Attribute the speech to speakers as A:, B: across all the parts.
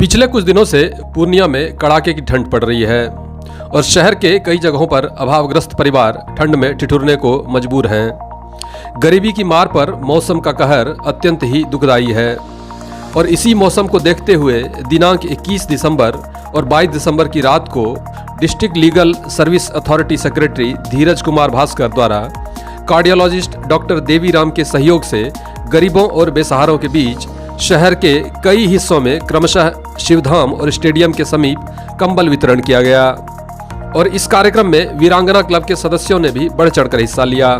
A: पिछले कुछ दिनों से पूर्णिया में कड़ाके की ठंड पड़ रही है और शहर के कई जगहों पर अभावग्रस्त परिवार ठंड में ठिठुरने को मजबूर हैं। गरीबी की मार पर मौसम का कहर अत्यंत ही दुखदायी है और इसी मौसम को देखते हुए दिनांक 21 दिसंबर और 22 दिसंबर की रात को district legal service authority secretary Dheeraj Kumar Bhaskar द्वारा कार्डियोलॉजिस्ट डॉक्टर देवीराम के सहयोग से गरीबों और बेसहारों के बीच शहर के कई हिस्सों में क्रमशः शिवधाम और स्टेडियम के समीप कंबल वितरण किया गया और इस कार्यक्रम में वीरांगना क्लब के सदस्यों ने भी बढ़ चढ़कर हिस्सा लिया,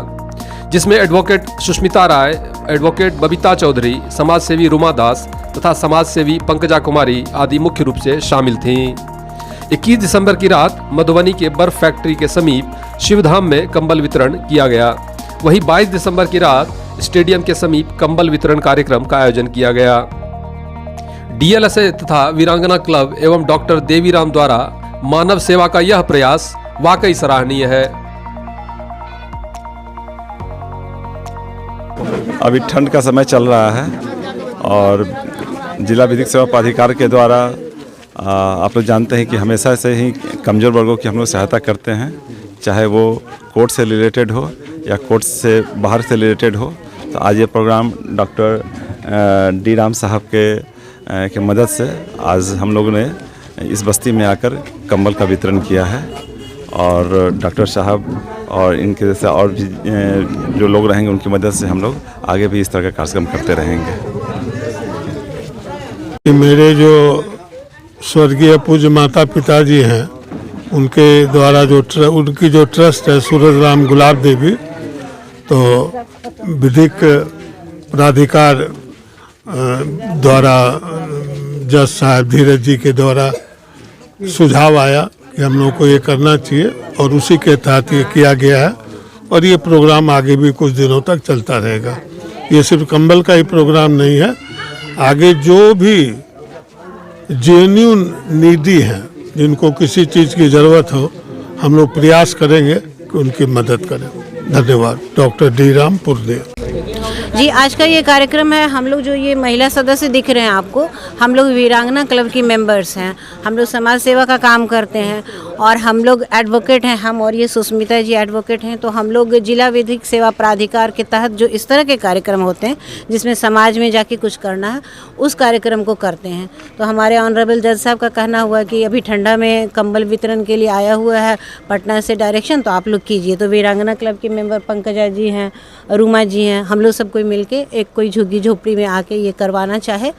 A: जिसमें एडवोकेट सुष्मिता राय, एडवोकेट बबीता चौधरी, समाज सेवी रुमा दास तथा समाज सेवी पंकजा कुमारी आदि मुख्य रूप से शामिल थीं। 21 दिसंबर की रात मधुबनी के बर्फ फैक्ट्री के समीप शिवधाम में कंबल वितरण किया गया। वहीं 22 दिसंबर की रात स्टेडियम के समीप कंबल वितरण कार्यक्रम का आयोजन किया गया। डीएलएसए तथा वीरांगना क्लब एवं डॉक्टर देवीराम द्वारा मानव सेवा का यह प्रयास वाकई सराहनीय है।
B: अभी ठंड का समय चल रहा है और जिला विधिक सेवा प्राधिकार के द्वारा आप लोग जानते हैं कि हमेशा से ही कमज़ोर वर्गों की हम लोग सहायता करते हैं, चाहे वो कोर्ट से रिलेटेड हो या कोर्ट से बाहर से रिलेटेड हो। तो आज ये प्रोग्राम डॉक्टर डी राम साहब के मदद से आज हम लोगों ने इस बस्ती में आकर कंबल का वितरण किया है और डॉक्टर साहब और इनके जैसे और भी जो लोग रहेंगे उनकी मदद से हम लोग आगे भी इस तरह का कार्यक्रम करते रहेंगे।
C: मेरे जो स्वर्गीय पूज्य माता पिता जी हैं उनके द्वारा उनकी जो ट्रस्ट है सूरज राम गुलाब देवी, तो विधिक प्राधिकार द्वारा जज साहब धीरज जी के द्वारा सुझाव आया कि हम लोग को ये करना चाहिए और उसी के तहत ये किया गया है और ये प्रोग्राम आगे भी कुछ दिनों तक चलता रहेगा। ये सिर्फ कंबल का ही प्रोग्राम नहीं है, आगे जो भी जेन्युइन नीडी हैं जिनको किसी चीज़ की ज़रूरत हो हम लोग प्रयास करेंगे कि उनकी मदद करें। धन्यवाद। डॉक्टर डी राम पूर्णिया
D: जी। आज का ये कार्यक्रम है, हम लोग जो ये महिला सदस्य दिख रहे हैं आपको, हम लोग वीरांगना क्लब की मेंबर्स हैं। हम लोग समाज सेवा का काम करते हैं और हम लोग एडवोकेट हैं, हम और ये सुष्मिता जी एडवोकेट हैं। तो हम लोग जिला विधिक सेवा प्राधिकार के तहत जो इस तरह के कार्यक्रम होते हैं जिसमें समाज में जाके कुछ करना है उस कार्यक्रम को करते हैं। तो हमारे ऑनरेबल जज साहब का कहना हुआ कि अभी ठंडा में कंबल वितरण के लिए आया हुआ है पटना से डायरेक्शन, तो आप लोग कीजिए। तो वीरांगना क्लब के मेंबर पंकजा जी हैं, रुमा जी हैं, हम लोग सब कोई मिलके एक कोई झुग्गी झोपड़ी में आके ये करवाना चाहे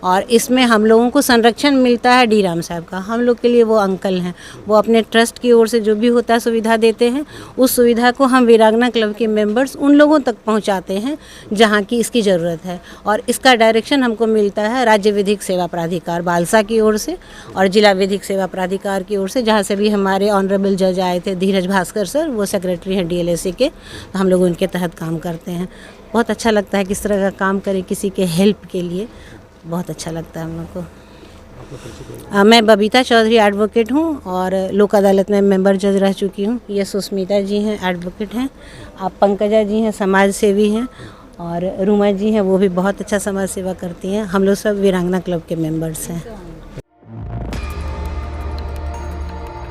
D: और इसमें हम लोगों को संरक्षण मिलता है डी राम साहब का। हम लोग के लिए वो अंकल हैं, वो अपने ट्रस्ट की ओर से जो भी होता है सुविधा देते हैं, उस सुविधा को हम वीरांगना क्लब के मेंबर्स उन लोगों तक पहुंचाते हैं जहां की इसकी ज़रूरत है। और इसका डायरेक्शन हमको मिलता है राज्य विधिक सेवा प्राधिकार बालसा की ओर से और जिला विधिक सेवा प्राधिकार की ओर से, जहाँ से भी हमारे ऑनरेबल जज आए थे धीरज भास्कर सर, वो सेक्रेटरी हैं डीएलएसए के, तो हम लोग उनके तहत काम करते हैं। बहुत अच्छा लगता है किस तरह का काम करें किसी के हेल्प के लिए, बहुत अच्छा लगता है हम लोग को। मैं बबीता चौधरी एडवोकेट हूँ और लोक अदालत में मेंबर जज रह चुकी हूँ। ये सुष्मिता जी हैं एडवोकेट हैं, आप पंकजा जी हैं समाज सेवी हैं और रुमा जी हैं वो भी बहुत अच्छा समाज सेवा करती हैं। हम लोग सब वीरांगना क्लब के मेंबर्स हैं।